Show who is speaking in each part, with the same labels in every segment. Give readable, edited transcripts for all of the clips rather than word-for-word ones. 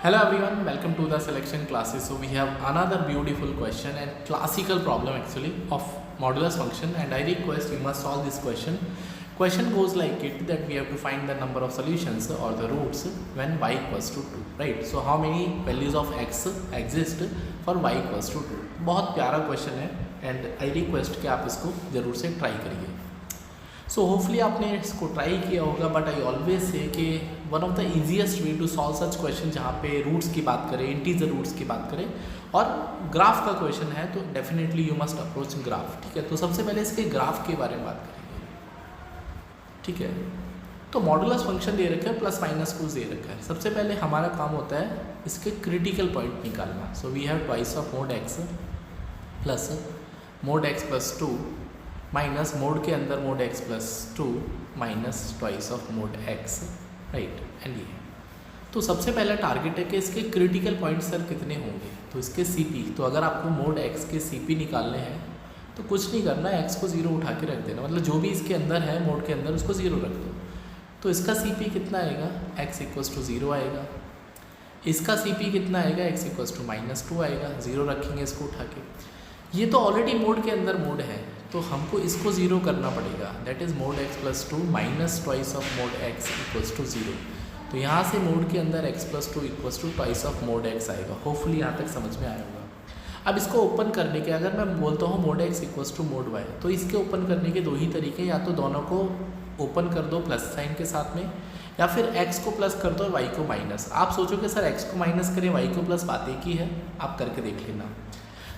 Speaker 1: Hello everyone, welcome to the selection classes. So we have another beautiful question and classical problem actually of modulus function, and I request you must solve this question. Question goes like it that we have to find the number of solutions or the roots when y equals to 2, right? So how many values of x exist for y equals to 2? बहुत प्यारा question है and I request कि आप इसको ज़रूर से try करिए. So hopefully आपने इसको ट्राई किया होगा, बट आई ऑलवेज से कि one of the easiest way to solve such question जहाँ पे रूट्स की बात करें, इंटीजर रूट्स की बात करें और ग्राफ का क्वेश्चन है तो definitely you must approach graph. ठीक है, तो सबसे पहले इसके ग्राफ के बारे में बात करेंगे. ठीक है, तो मॉडुलस फंक्शन दे रखा है, प्लस माइनस कुछ दे रखा है. सबसे पहले हमारा काम होता है इसके क्रिटिकल पॉइंट निकालना. So we have twice of mod x plus mod x plus 2 minus mod के अंदर mod x plus 2 minus twice of mod x, right. And ये तो सबसे पहला टारगेट है कि इसके क्रिटिकल पॉइंट सर कितने होंगे. तो इसके सीपी, तो अगर आपको मोड एक्स के सीपी निकालने हैं तो कुछ नहीं करना, एक्स को 0 उठा के रख देना, मतलब जो भी इसके अंदर है मोड के अंदर उसको 0 रख दो. तो इसका सीपी कितना आएगा, एक्स इक्वल्स टू 0 आएगा. इसका सीपी कितना आएगा, एक्स इक्वल्स टू माइनस 2 आएगा. 0 रखेंगे इसको उठा के. ये तो ऑलरेडी मोड के अंदर मोड है तो हमको इसको 0 करना पड़ेगा. That is mod x plus 2 minus twice of mod x equals to 0. तो यहाँ से मोड के अंदर x plus 2 equals to twice of mod x आएगा. होपफुली यहाँ तक समझ में आया होगा. अब इसको ओपन करने के, अगर मैं बोलता हूँ mod x equals to mod y, तो इसके ओपन करने के दो ही तरीके, या तो दोनों को ओपन कर दो प्लस साइन के साथ में, या फिर एक्स को प्लस कर दो वाई को माइनस. आप सोचोगे सर एक्स को माइनस करें वाई को प्लस, बात एक ही है, आप करके देख लेना.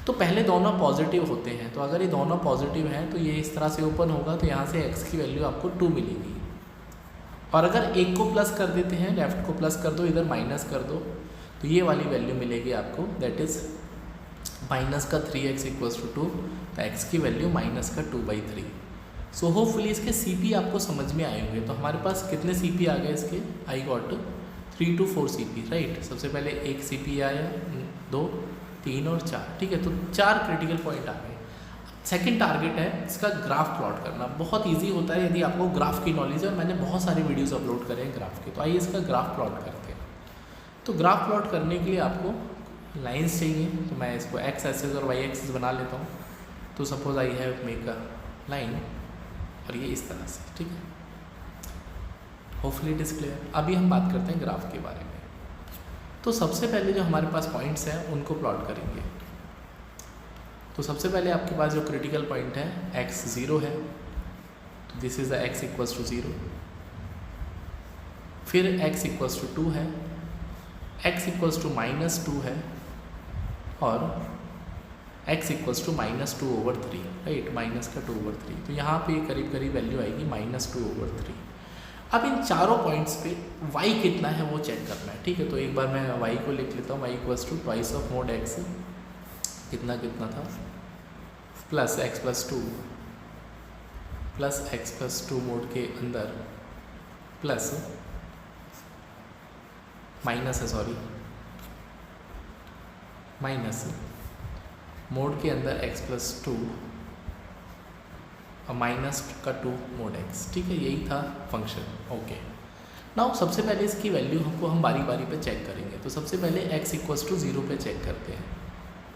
Speaker 1: तो पहले दोनों पॉजिटिव होते हैं, तो अगर ये दोनों पॉजिटिव हैं तो ये इस तरह से ओपन होगा, तो यहाँ से x की वैल्यू आपको 2 मिलेगी. और अगर एक को प्लस कर देते हैं, लेफ्ट को प्लस कर दो, इधर माइनस कर दो, तो ये वाली वैल्यू मिलेगी आपको, दैट इज़ माइनस का 3x इक्वल्स टू 2. तो x की वैल्यू माइनस का 2/3. सो होपफुली इसके CP आपको समझ में आए होंगे. तो हमारे पास कितने CP आ गए इसके, I got 3 to 4 CP, right. सबसे पहले एक CP आया, 2, 3 और 4. ठीक है, तो 4 क्रिटिकल पॉइंट आ गए. सेकंड टारगेट है इसका ग्राफ प्लॉट करना. बहुत इजी होता है यदि आपको ग्राफ की नॉलेज है, और मैंने बहुत सारे वीडियोस अपलोड करे हैं ग्राफ के. तो आइए इसका ग्राफ प्लॉट करते हैं. तो ग्राफ प्लॉट करने के लिए आपको लाइंस चाहिए. तो मैं इसको एक्स एक्सिस और वाई एक्सिस बना लेता हूँ. तो suppose I have make a line और ये इस तरह से. ठीक है, होपफुली इट इज़ क्लियर. अभी हम बात करते हैं ग्राफ के बारे में. तो सबसे पहले जो हमारे पास पॉइंट्स हैं उनको प्लॉट करेंगे. तो सबसे पहले आपके पास जो क्रिटिकल पॉइंट है x 0 है, तो this is the x equals to 0. फिर x इक्वल्स टू 2 है, x इक्वल्स टू -2 है, और x equals to -2/3, right. Minus का 2/3. तो यहाँ पे करीब करीब वैल्यू आएगी -2/3. अब इन चारों पॉइंट्स पे y कितना है वो चेक करना है. ठीक है, तो एक बार मैं y को लिख लेता हूँ. y equals to twice of mod x, कितना था, plus x plus 2 plus x plus 2 mod के अंदर प्लस माइनस है, सॉरी, माइनस मोड के अंदर x प्लस 2 और माइनस का 2 मोड x. ठीक है, यही था फंक्शन. ओके, नाउ सबसे पहले इसकी वैल्यू हम बारी बारी पे चेक करेंगे. तो सबसे पहले x इक्वल्स टू 0 पे चेक करते हैं.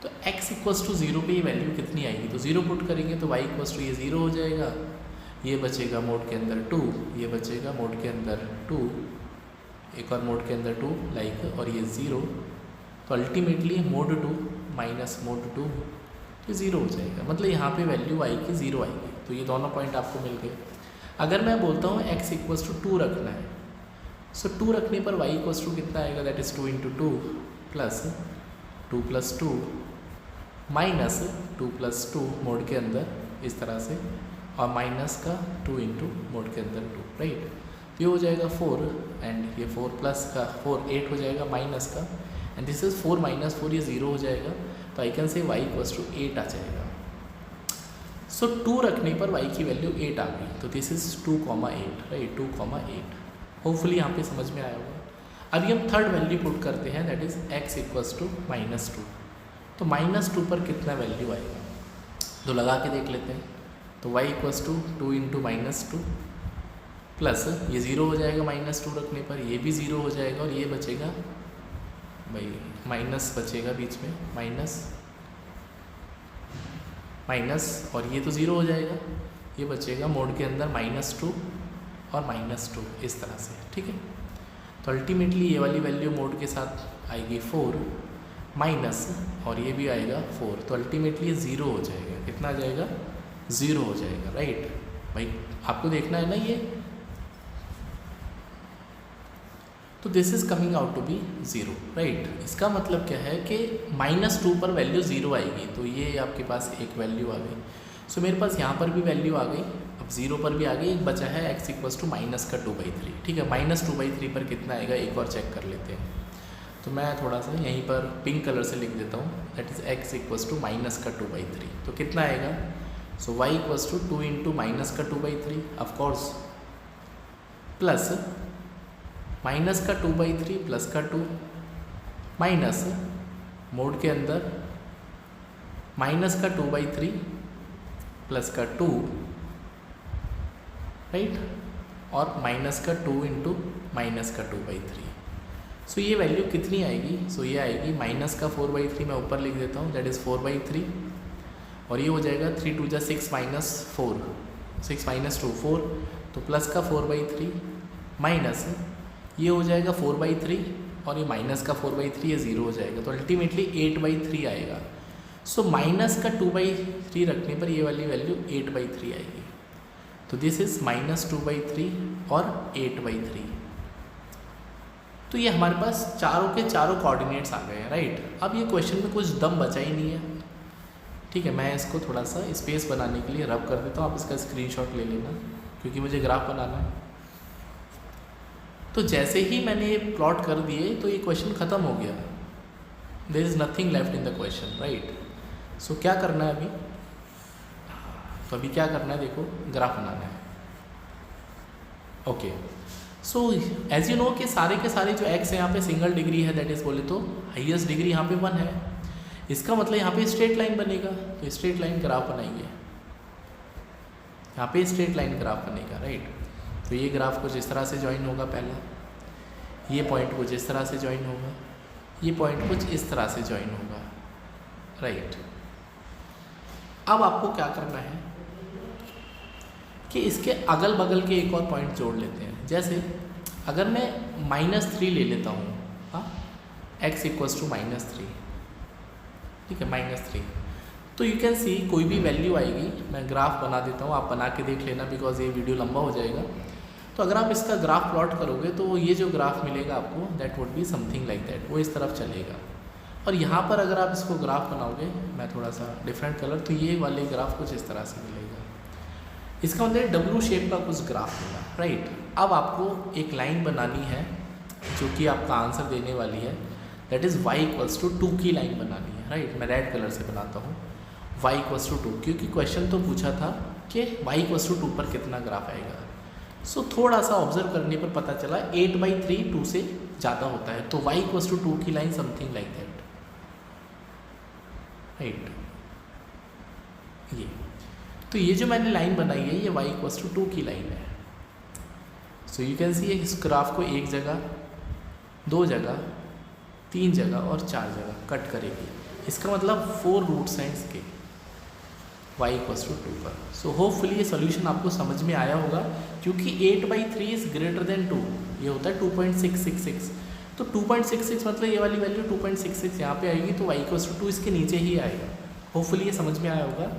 Speaker 1: तो x इक्वल्स टू 0 पे ये वैल्यू कितनी आएगी, तो 0 पुट करेंगे तो y इक्वल्स टू ये 0 हो जाएगा. ये बचेगा मोड के अंदर 2, ये बचेगा मोड के अंदर 2, एक और मोड के अंदर 2 लाइक, और ये 0. तो अल्टीमेटली मोड 2 माइनस मोड 2 ये 0 हो जाएगा. मतलब यहाँ पे वैल्यू y की 0 आएगी. तो ये दोनों पॉइंट आपको मिल गए. अगर मैं बोलता हूँ x इक्वल्स टू 2 रखना है, सो 2 रखने पर y इक्वल्स टू कितना आएगा, that is 2 × 2 plus 2 + 2 minus 2 + 2 mod के अंदर इस तरह से, और माइनस का 2 × मोड के अंदर 2, राइट. तो ये हो जाएगा 4, एंड ये 4 प्लस का 4 8 हो जाएगा माइनस का, एंड दिस इज़ 4 - 4, ये 0 हो जाएगा. तो I can say y equals to 8 आ जाएगा. सो 2 रखने पर y की वैल्यू 8 आ गई. तो दिस इज़ 2,8, राइट, 2,8. होपफुली यहाँ पे समझ में आया होगा. अभी हम थर्ड वैल्यू पुट करते हैं, that is x equals to -2. तो -2 पर कितना वैल्यू आएगा, तो लगा के देख लेते हैं. तो y इक्वल्स टू 2 × -2 प्लस ये 0 हो जाएगा -2 रखने पर, ये भी 0 हो जाएगा, और ये बचेगा भाई माइनस बचेगा बीच में, माइनस माइनस, और ये तो ज़ीरो हो जाएगा, ये बचेगा मोड के अंदर -2 और -2 इस तरह से, ठीक है। तो अल्टीमेटली ये वाली वैल्यू मोड के साथ आएगी 4 माइनस, और ये भी आएगा 4, तो अल्टीमेटली ये 0 हो जाएगा। कितना आ जाएगा? 0 हो जाएगा, राइट। भाई आपको देखना है ना ये, तो this is coming out to be 0, right. इसका मतलब क्या है कि -2 पर वैल्यू 0 आएगी, तो ये आपके पास एक वैल्यू आ गई। सो मेरे पास यहाँ पर भी वैल्यू आ गई, अब 0 पर भी आ गई, एक बचा है x = -2/3, ठीक है। -2/3 पर कितना आएगा एक और चेक कर लेते हैं। तो मैं थोड़ा सा यहीं पर पिंक कलर से लिख देता हूँ, दैट इज़ x = -2/3, तो कितना आएगा? सो y = 2 × -2/3 of course, plus -2/3 plus 2 minus mod के अंदर -2/3 प्लस 2, राइट, और -2 × -2/3। सो ये वैल्यू कितनी आएगी? सो ये आएगी -4/3, मैं ऊपर लिख देता हूँ, दैट इज़ 4/3, और ये हो जाएगा 3 × 2 = 6 - 4, 6 - 2 4, तो प्लस का 4/3 माइनस ये हो जाएगा 4/3, और ये -4/3 ये 0 हो जाएगा, तो अल्टीमेटली 8/3 आएगा। सो -2/3 रखने पर ये वाली वैल्यू 8/3 आएगी। तो दिस इज़ -2/3 और 8/3। तो ये हमारे पास चारों के चारों कोऑर्डिनेट्स आ गए हैं, राइट। अब ये क्वेश्चन में कुछ दम बचा ही नहीं है, ठीक है। मैं इसको थोड़ा सा स्पेस बनाने के लिए रब कर देता हूँ, आप इसका स्क्रीनशॉट ले लेना, क्योंकि मुझे ग्राफ बनाना है। तो जैसे ही मैंने ये प्लॉट कर दिए तो ये क्वेश्चन ख़त्म हो गया, there is nothing left in the question, right. So क्या करना है अभी? तो अभी क्या करना है, देखो ग्राफ बनाना है, okay. So as you know कि सारे के सारे जो x है यहाँ पे सिंगल डिग्री है, दैट इज़ बोले तो हाईएस्ट डिग्री यहाँ पे 1 है। इसका मतलब यहाँ पे स्ट्रेट लाइन बनेगा, तो स्ट्रेट लाइन ग्राफ बनाएंगे, यहाँ पे स्ट्रेट लाइन ग्राफ बनेगा, राइट। तो ये ग्राफ कुछ इस तरह से ज्वाइन होगा, पहला ये पॉइंट कुछ इस तरह से ज्वाइन होगा, ये पॉइंट कुछ इस तरह से ज्वाइन होगा, राइट। अब आपको क्या करना है कि इसके अगल बगल के एक और पॉइंट जोड़ लेते हैं। जैसे अगर मैं -3 ले लेता हूँ, हाँ, x = -3, ठीक है, -3, तो यू कैन सी कोई भी वैल्यू आएगी, मैं ग्राफ बना देता हूँ, आप बना के देख लेना, बिकॉज ये वीडियो लंबा हो जाएगा। तो अगर आप इसका ग्राफ प्लॉट करोगे तो ये जो ग्राफ मिलेगा आपको, that would be something like that, वो इस तरफ चलेगा। और यहाँ पर अगर आप इसको ग्राफ बनाओगे, मैं थोड़ा सा डिफरेंट कलर, तो ये वाले ग्राफ कुछ इस तरह से मिलेगा। इसका मतलब W शेप का कुछ ग्राफ होगा, राइट। अब आपको एक लाइन बनानी है जो कि आपका आंसर देने वाली है, दैट इज़ y = 2 की लाइन बनानी है, राइट। मैं रेड कलर से बनाता हूँ, y = 2, क्योंकि क्वेश्चन तो पूछा था कि y = 2 पर कितना ग्राफ आएगा। सो थोड़ा सा ऑब्जर्व करने पर पता चला 8/3 2 से ज़्यादा होता है, तो y = 2 की line something like that, right. ये तो ये जो मैंने लाइन बनाई है ये y = 2 की लाइन है। सो यू कैन सी इस ग्राफ को एक जगह, 2 जगह, 3 जगह और 4 जगह कट करेगी। इसका मतलब 4 रूट्स हैं इसके y = 2 पर। सो होपफुली ये सॉल्यूशन आपको समझ में आया होगा, क्योंकि 8/3 इज़ ग्रेटर देन 2, ये होता है 2.666, तो 2.66 मतलब ये वाली वैल्यू 2.66 यहाँ पे आएगी, तो y = 2 इसके नीचे ही आएगा। होपफुली ये समझ में आया होगा।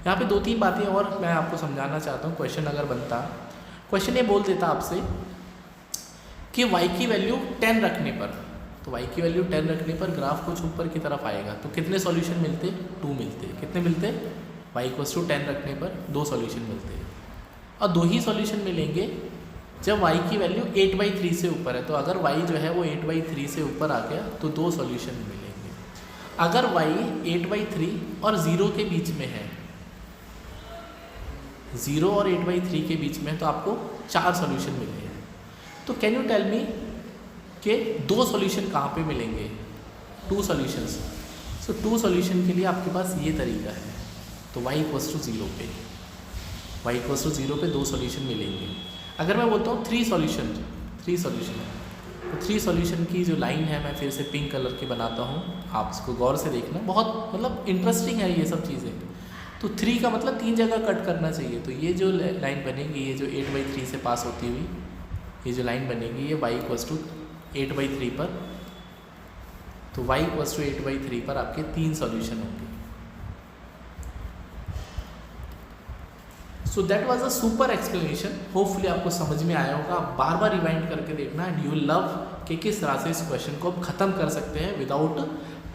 Speaker 1: यहाँ पे 2-3 बातें और मैं आपको समझाना चाहता हूँ। क्वेश्चन अगर बनता, क्वेश्चन ये बोल देता आपसे कि y की वैल्यू 10 रखने पर, तो y की वैल्यू 10 रखने पर ग्राफ कुछ ऊपर की तरफ आएगा, तो कितने सॉल्यूशन मिलते? 2 मिलते। कितने मिलते? y = 10 रखने पर 2 सॉल्यूशन मिलते हैं, और 2 ही सॉल्यूशन मिलेंगे जब y की वैल्यू 8/3 से ऊपर है। तो अगर y जो है वो 8/3 से ऊपर आ गया तो 2 सॉल्यूशन मिलेंगे। अगर y 8/3 और 0 के बीच में है, 0 और 8/3 के बीच में, तो आपको 4 सॉल्यूशन मिलेंगे। तो कैन यू टेल मी कि 2 सॉल्यूशन कहाँ पे मिलेंगे? 2 सॉल्यूशंस। सो 2 सॉल्यूशन के लिए आपके पास ये तरीका है, तो y = 0 पे, y = 0 पे 2 सॉल्यूशन मिलेंगे। अगर मैं बोलता हूँ 3 सॉल्यूशन, तो 3 सॉल्यूशन की जो लाइन है मैं फिर से पिंक कलर की बनाता हूँ, आप इसको गौर से देखना, बहुत मतलब इंटरेस्टिंग है ये सब चीज़ें। तो 3 का मतलब 3 जगह कट करना चाहिए। तो ये जो लाइन बनेगी, ये जो 8/3 से पास होती हुई ये जो लाइन बनेगी, ये y = 8/3 पर, तो y = 8/3 पर आपके 3 सॉल्यूशन होंगे। So that was a super explanation, hopefully आपको समझ में आया होगा। आप बार बार रिवाइंड करके देखना एंड यू लव कि किस तरह से इस क्वेश्चन को आप ख़त्म कर सकते हैं विदाउट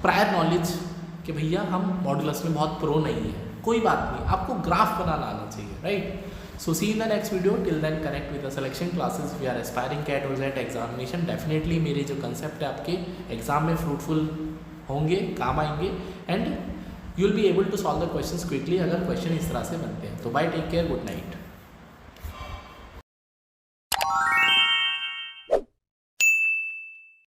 Speaker 1: प्रायर नॉलेज कि भैया हम मॉडुलस में बहुत प्रो नहीं है। कोई बात नहीं, आपको ग्राफ बनाना आना चाहिए, right. So see in the next video, till then connect with the selection classes. We are aspiring CAT और जेट एग्जामिनेशन। डेफिनेटली मेरे जो कंसेप्ट है आपके एग्जाम में फ्रूटफुल होंगे, काम आएंगे and you will be able to solve the questions quickly अगर क्वेश्चन इस तरह से बनते हैं। तो bye, take care, good night.